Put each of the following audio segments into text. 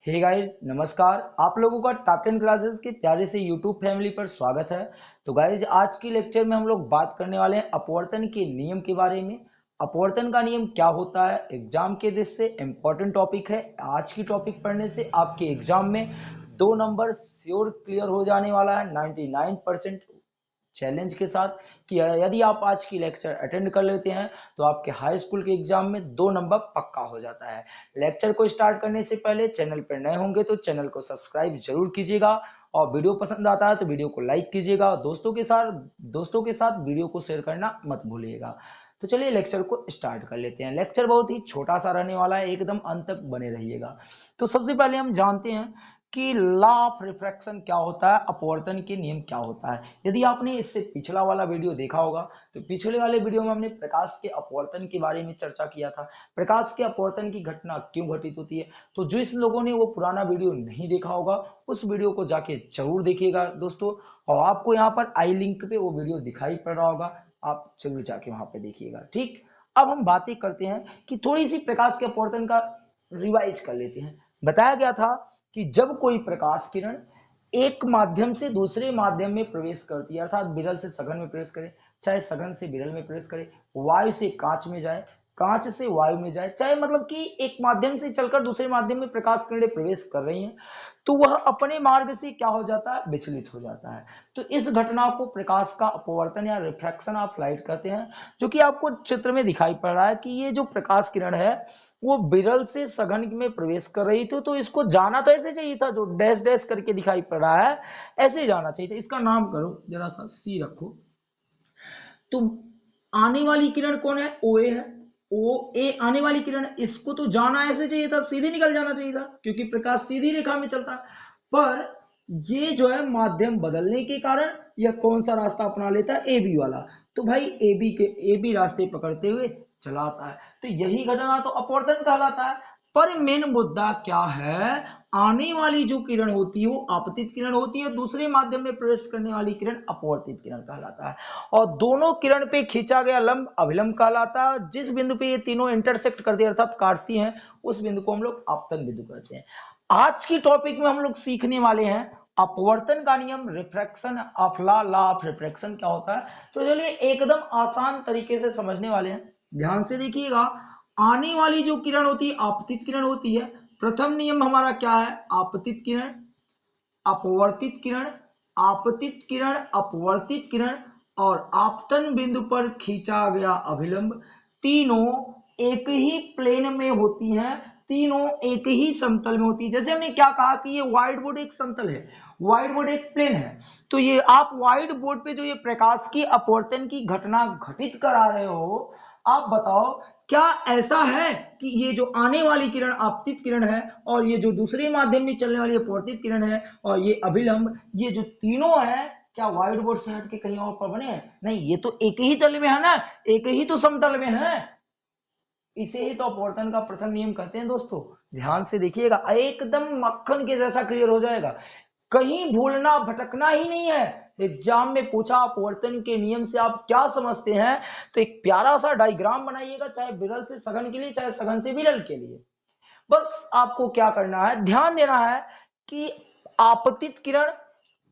Hey guys, नमस्कार। आप लोगों का टॉप 10 क्लासेस के प्यारे से यूट्यूब फैमिली पर स्वागत है। तो गाइस, आज की लेक्चर में हम लोग बात करने वाले हैं अपवर्तन के नियम के बारे में। अपवर्तन का नियम क्या होता है, एग्जाम के दृष्टि से इम्पोर्टेंट टॉपिक है। आज की टॉपिक पढ़ने से आपके एग्जाम में 2 नंबर श्योर क्लियर हो जाने वाला है 99% चैलेंज के साथ कि यदि आप आज की लेक्चर अटेंड कर लेते हैं तो आपके हाई स्कूल के एग्जाम में 2 नंबर पक्का हो जाता है। लेक्चर को स्टार्ट करने से पहले चैनल पर नए होंगे तो चैनल को सब्सक्राइब जरूर कीजिएगा और वीडियो पसंद आता है तो वीडियो को लाइक कीजिएगा और दोस्तों के साथ वीडियो को शेयर करना मत भूलिएगा। तो चलिए लेक्चर को स्टार्ट कर लेते हैं। लेक्चर बहुत ही छोटा सा रहने वाला है, एकदम अंत तक बने रहिएगा। तो सबसे पहले हम जानते हैं कि लॉ ऑफ रिफ्रैक्शन क्या होता है, अपवर्तन के नियम क्या होता है। यदि आपने इससे पिछला वाला वीडियो देखा होगा तो पिछले वाले वीडियो में हमने प्रकाश के अपवर्तन के बारे में चर्चा किया था। प्रकाश के अपवर्तन की घटना क्यों घटित होती है। तो जो इस लोगों ने वो पुराना वीडियो नहीं देखा होगा उस वीडियो को जाके जरूर देखिएगा दोस्तों। और आपको यहाँ पर आई लिंक पे वो वीडियो दिखाई पड़ रहा होगा, आप जरूर जाके वहां पे देखिएगा। ठीक, अब हम बातें करते हैं कि थोड़ी सी प्रकाश के अपवर्तन का रिवाइज कर लेते हैं। बताया गया था कि जब कोई प्रकाश किरण एक माध्यम से दूसरे माध्यम में प्रवेश करती है, अर्थात विरल से सघन में प्रवेश करे, चाहे सघन से विरल में प्रवेश करे, वायु से कांच में जाए, कांच से वायु में जाए, चाहे मतलब कि एक माध्यम से चलकर दूसरे माध्यम में प्रकाश किरणें प्रवेश कर रही हैं, तो वह अपने मार्ग से क्या हो जाता है, विचलित हो जाता है। तो इस घटना को प्रकाश का अपवर्तन या रिफ्रैक्शन ऑफ लाइट कहते हैं, जो कि आपको चित्र में दिखाई पड़ रहा है कि ये जो प्रकाश किरण है वो विरल से सघन में प्रवेश कर रही थी। तो इसको जाना तो ऐसे चाहिए था, जो डैश डैश करके दिखाई पड़ रहा है ऐसे जाना चाहिए था। इसका नाम करो जरा सा सी रखो। तो आने वाली किरण कौन है, ओ ए है। ओ ए आने वाली किरण, इसको तो जाना ऐसे चाहिए था, सीधे निकल जाना चाहिए था क्योंकि प्रकाश सीधी रेखा में चलता है। पर ये जो है माध्यम बदलने के कारण यह कौन सा रास्ता अपना लेता है, ए बी वाला। तो भाई ए बी रास्ते पकड़ते हुए चलाता है। तो यही घटना तो अपवर्तन कहलाता है। पर मेन मुद्दा क्या है, आने वाली जो किरण होती है वो आपतित किरण होती है, दूसरे माध्यम में प्रवेश करने वाली किरण अपवर्तित किरण कहलाता है। और दोनों किरण पे खींचा गया लंब अभिलंब कहलाता है। जिस बिंदु पे ये तीनों इंटरसेक्ट करती है अर्थात काटती हैं उस बिंदु को हम लोग आपतन बिंदु कहते हैं। आज की टॉपिक में हम लोग सीखने वाले हैं अपवर्तन का नियम, refraction of law of refraction क्या होता है। तो चलिए एकदम आसान तरीके से समझने वाले हैं, ध्यान से देखिएगा। आने वाली जो किरण होती है आपतित किरण होती है। प्रथम नियम हमारा क्या है, आपतित किरण, अपवर्तित किरण, आपतित किरण, अपवर्तित किरण और आपतन बिंदु पर खींचा गया अभिलंब, तीनों एक ही प्लेन में होती हैं, तीनों एक ही समतल में होती है। जैसे हमने क्या कहा कि ये व्हाइट बोर्ड एक समतल है, व्हाइट बोर्ड एक प्लेन है। तो ये आप व्हाइट बोर्ड पे जो ये प्रकाश की अपवर्तन की घटना घटित करा रहे हो, आप बताओ क्या ऐसा है कि ये जो आने वाली किरण आपतित किरण है और ये जो दूसरे माध्यम में चलने वाली अपवर्तित किरण है और ये अभिलंब, ये जो तीनों है, क्या व्हाइट बोर्ड से हट के कहीं और पर बने हैं? नहीं, ये तो एक ही तल में है ना, एक ही तो समतल में है। इसे ही तो अपवर्तन का प्रथम नियम कहते हैं दोस्तों। ध्यान से देखिएगा, एकदम मक्खन के जैसा क्लियर हो जाएगा, कहीं भूलना भटकना ही नहीं है। एग्जाम में पूछा अपवर्तन के नियम से आप क्या समझते हैं, तो एक प्यारा सा डायग्राम बनाइएगा, चाहे विरल से सघन के लिए चाहे सघन से विरल के लिए। बस आपको क्या करना है, ध्यान देना है कि आपतित किरण,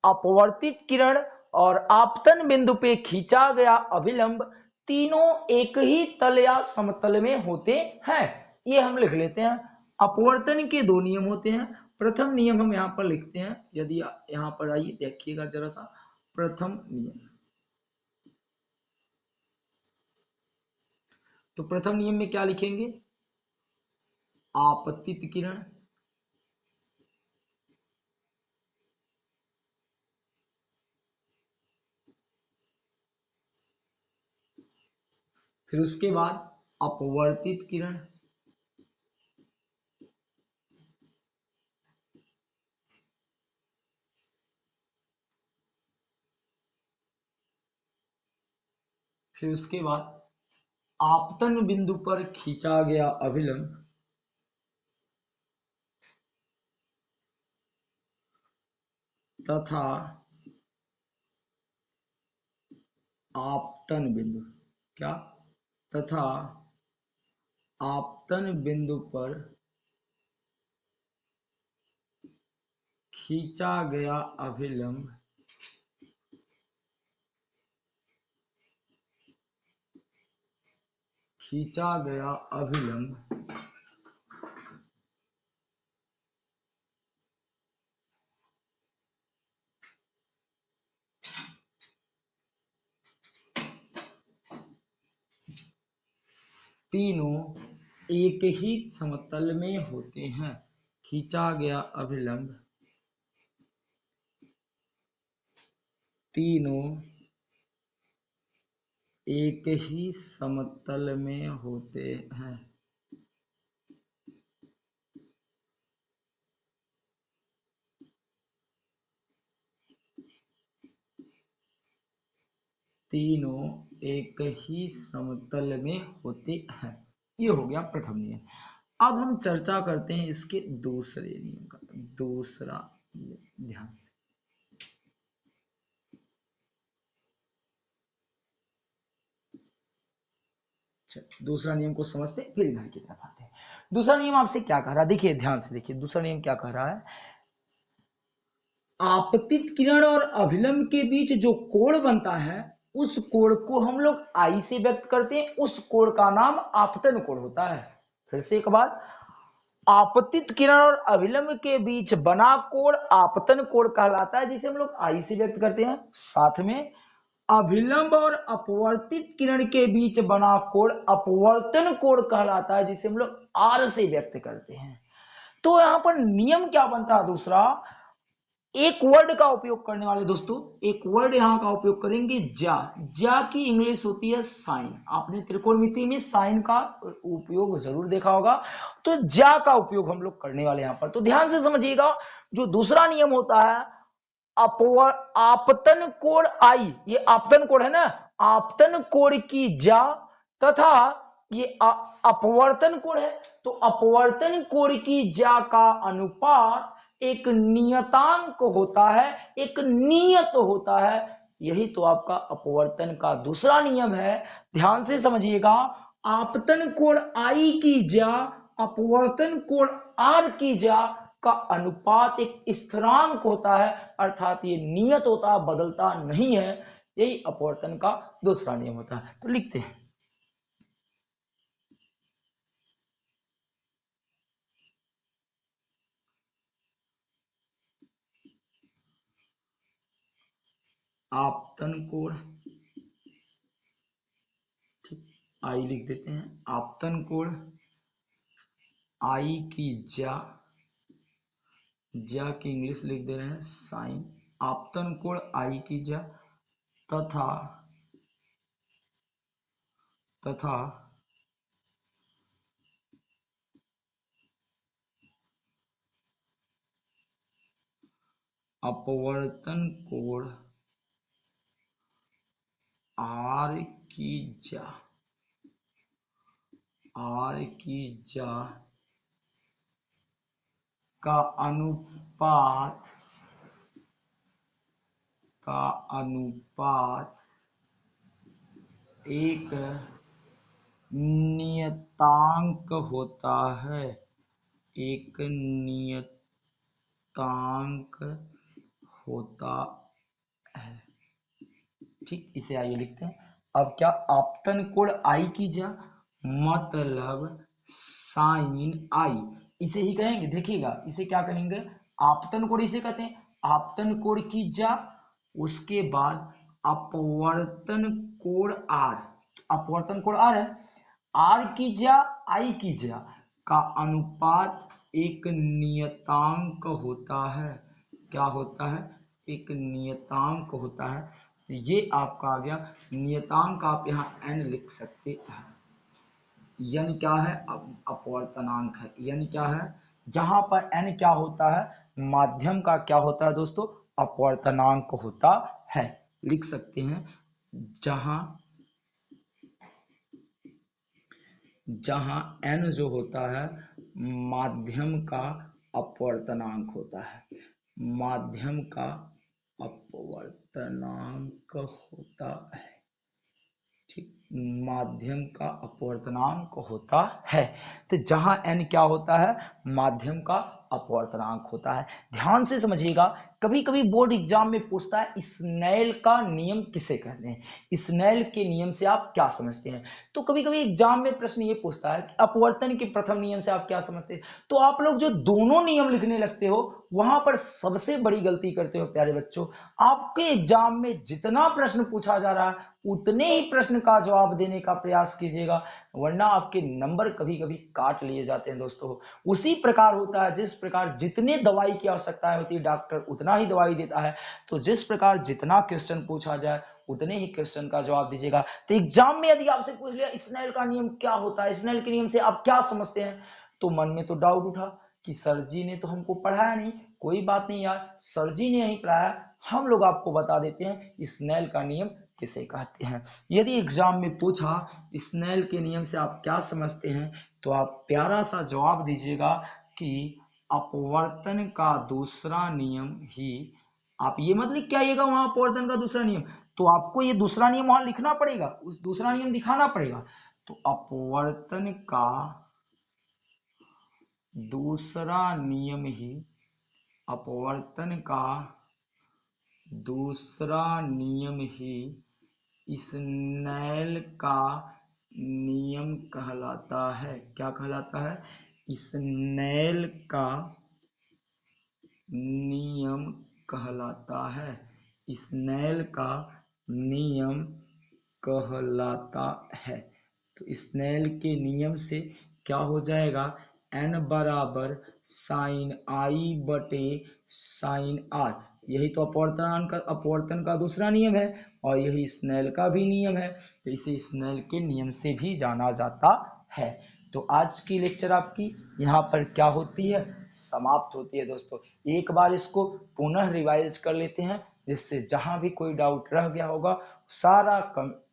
अपवर्तित किरण और आपतन बिंदु पे खींचा गया अभिलंब तीनों एक ही तल या समतल में होते हैं। ये हम लिख लेते हैं। अपवर्तन के 2 नियम होते हैं। प्रथम नियम हम यहाँ पर लिखते हैं, यदि यहाँ पर आइए देखिएगा जरा सा। प्रथम नियम, तो प्रथम नियम में क्या लिखेंगे, आपतित किरण, फिर उसके बाद अपवर्तित किरण, फिर उसके बाद आपतन बिंदु पर खींचा गया अभिलंब तथा आपतन बिंदु, क्या, तथा आपतन बिंदु पर खींचा गया अभिलंब खींचा गया अभिलंब तीनों एक ही समतल में होते हैं। खींचा गया अभिलंब तीनों एक ही समतल में होते हैं। तीनों एक ही समतल में होते हैं। ये हो गया प्रथम नियम। अब हम चर्चा करते हैं इसके दूसरे नियम का। दूसरा नियम ध्यान से, दूसरा नियम को समझते फिर इधर की तरफ आते हैं। दूसरा नियम आपसे क्या कह रहा है, देखिए ध्यान से देखिए। दूसरा नियम क्या कह रहा है, आपतित किरण और अभिलंब के बीच जो कोण बनता है उस कोण को हम लोग आई से व्यक्त करते हैं। उस कोण का नाम आपतन कोण होता है। फिर से एक बार, आपतित किरण और अभिलंब के बीच बना कोण आपतन कोण कहलाता है, जिसे हम लोग आई से व्यक्त करते हैं। साथ में अभिलंब और अपवर्तित किरण के बीच बना कोण अपवर्तन कोण कहलाता है, जिसे हम लोग आर से व्यक्त करते हैं। तो यहां पर नियम क्या बनता है दूसरा, एक वर्ड का उपयोग करने वाले दोस्तों, एक वर्ड यहां का उपयोग करेंगे ज्या। ज्या की इंग्लिश होती है साइन। आपने त्रिकोणमिति में साइन का उपयोग जरूर देखा होगा। तो ज्या का उपयोग हम लोग करने वाले यहां पर। तो ध्यान से समझिएगा, जो दूसरा नियम होता है आपतन कोण आई, ये आपतन कोण है ना, आपतन कोण की ज्या तथा ये अपवर्तन कोण है, तो अपवर्तन कोण की ज्या का अनुपात एक नियतांक होता है, एक नियत होता है। यही तो आपका अपवर्तन का दूसरा नियम है। ध्यान से समझिएगा, आपतन कोण आई की ज्या अपवर्तन कोण आर की ज्या का अनुपात एक स्थिरांक होता है, अर्थात ये नियत होता है, बदलता नहीं है। यही अपवर्तन का दूसरा नियम होता है। तो लिखते हैं, आपतन कोण, आई लिख देते हैं, आपतन कोण आई की ज्या, ज्या की इंग्लिश लिख दे रहे हैं साइन, आपतन कोण आई की ज्या तथा तथा अपवर्तन कोण आर की ज्या, आर की ज्या का अनुपात एक नियतांक होता है, एक नियतांक होता है। ठीक, इसे आइए लिखते हैं। अब क्या, आपतन कोण आई की ज्या मतलब साइन आई, इसे ही कहेंगे। देखिएगा, इसे क्या कहेंगे, आपतन कोण इसे कहते हैं, आपतन कोण की ज्या, उसके बाद अपवर्तन कोण आर, अपवर्तन कोण आर है, आर की ज्या आई की ज्या का अनुपात एक नियतांक होता है। क्या होता है, एक नियतांक होता है। ये आपका आ गया नियतांक। आप यहाँ n लिख सकते हैं। n क्या है, अपवर्तनांक है। n क्या है, जहां पर n क्या होता है, माध्यम का क्या होता है दोस्तों, अपवर्तनांक होता है। लिख सकते हैं, जहां जहां n जो होता है माध्यम का अपवर्तनांक होता है, माध्यम का अपवर्तनांक होता है। ठीक, माध्यम का अपवर्तनांक होता है। तो जहां n क्या होता है, माध्यम का अपवर्तनांक होता है। ध्यान से समझिएगा, कभी कभी बोर्ड एग्जाम में पूछता है स्नेल का नियम किसे कहते हैं, स्नेल के नियम से आप क्या समझते हैं। तो कभी कभी एग्जाम में प्रश्न ये पूछता है कि अपवर्तन के प्रथम नियम से आप क्या समझते हैं। तो आप लोग जो दोनों नियम लिखने लगते हो वहां पर सबसे बड़ी गलती करते हो प्यारे बच्चों। आपके एग्जाम में जितना प्रश्न पूछा जा रहा है उतने ही प्रश्न का जवाब देने का प्रयास कीजिएगा, वरना आपके नंबर कभी कभी काट लिए जाते हैं दोस्तों। उसी प्रकार होता है जिस प्रकार जितने दवाई की आवश्यकता होती है डॉक्टर उतना ही दवाई देता है। तो जिस प्रकार जितना क्वेश्चन पूछा जाए उतने ही क्वेश्चन का जवाब दीजिएगा। तो एग्जाम में यदि आपसे पूछ लिया स्नेल का नियम क्या होता है, स्नेल के नियम से आप क्या समझते हैं, तो मन में तो डाउट उठा कि सर जी ने तो हमको पढ़ाया नहीं। कोई बात नहीं यार, सर जी ने नहीं पढ़ाया, हम लोग आपको बता देते हैं स्नेल का नियम किसे कहते हैं। यदि एग्जाम में पूछा स्नेल के नियम से आप क्या समझते हैं, तो आप प्यारा सा जवाब दीजिएगा कि अपवर्तन का दूसरा नियम ही। आप ये मत लिख के आइएगा वहां अपवर्तन का दूसरा नियम, तो आपको ये दूसरा नियम वहां लिखना पड़ेगा, उस दूसरा नियम दिखाना पड़ेगा। तो अपवर्तन का दूसरा नियम ही, अपवर्तन का दूसरा नियम ही स्नेल का नियम कहलाता है। क्या कहलाता है? स्नेल का नियम कहलाता है। स्नेल का नियम कहलाता है। तो स्नेल के नियम से क्या हो जाएगा, n बराबर साइन आई बटे साइन आर। यही तो अपवर्तन का दूसरा नियम है और यही स्नेल का भी नियम है, तो इसे स्नेल के नियम से भी जाना जाता है। तो आज की लेक्चर आपकी यहाँ पर क्या होती है, समाप्त होती है दोस्तों। एक बार इसको पुनः रिवाइज कर लेते हैं, जिससे जहां भी कोई डाउट रह गया होगा सारा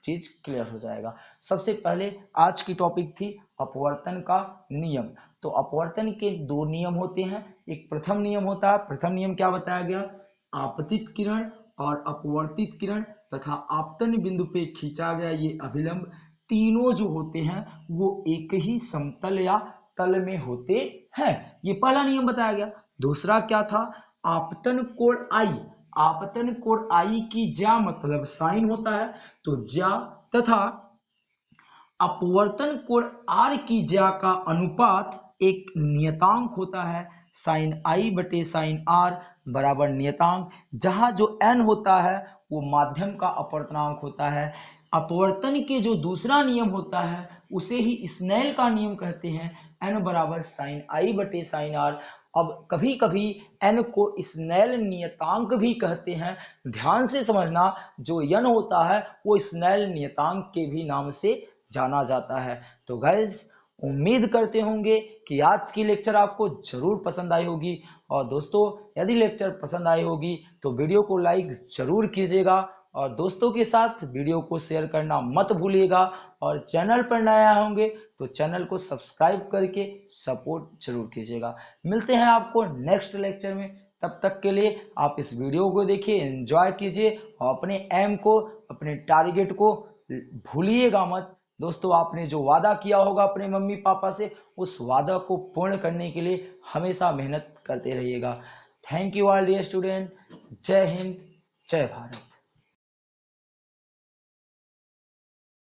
चीज क्लियर हो जाएगा। सबसे पहले आज की टॉपिक थी अपवर्तन का नियम। तो अपवर्तन के दो नियम होते हैं। एक प्रथम नियम होता है, प्रथम नियम क्या बताया गया, आपतित किरण और अपवर्तित किरण तथा आपतन बिंदु पे खींचा गया ये अभिलंब, तीनों जो होते हैं वो एक ही समतल या तल में होते हैं। ये पहला नियम बताया गया। दूसरा क्या था, आपतन कोण आई, आपतन कोण आई की ज्या मतलब साइन होता है, तो ज्या तथा अपवर्तन कोण आर की ज्या का अनुपात एक नियतांक होता है, साइन आई बटे साइन आर बराबर नियतांक, जहां जो n होता है वो माध्यम का अपवर्तनांक होता है। अपवर्तन के जो दूसरा नियम होता है उसे ही स्नेल का नियम कहते हैं, n बराबर साइन आई बटे साइन आर। अब कभी कभी n को स्नेल नियतांक भी कहते हैं। ध्यान से समझना, जो n होता है वो स्नेल नियतांक के भी नाम से जाना जाता है। तो गाइज उम्मीद करते होंगे कि आज की लेक्चर आपको जरूर पसंद आई होगी, और दोस्तों यदि लेक्चर पसंद आई होगी तो वीडियो को लाइक जरूर कीजिएगा और दोस्तों के साथ वीडियो को शेयर करना मत भूलिएगा, और चैनल पर नए आए होंगे तो चैनल को सब्सक्राइब करके सपोर्ट जरूर कीजिएगा। मिलते हैं आपको नेक्स्ट लेक्चर में, तब तक के लिए आप इस वीडियो को देखिए, एंजॉय कीजिए और अपने एम को, अपने टारगेट को भूलिएगा मत। दोस्तों आपने जो वादा किया होगा अपने मम्मी पापा से, उस वादा को पूर्ण करने के लिए हमेशा मेहनत करते रहिएगा। Thank you all dear student. जय हिंद, जय भारत।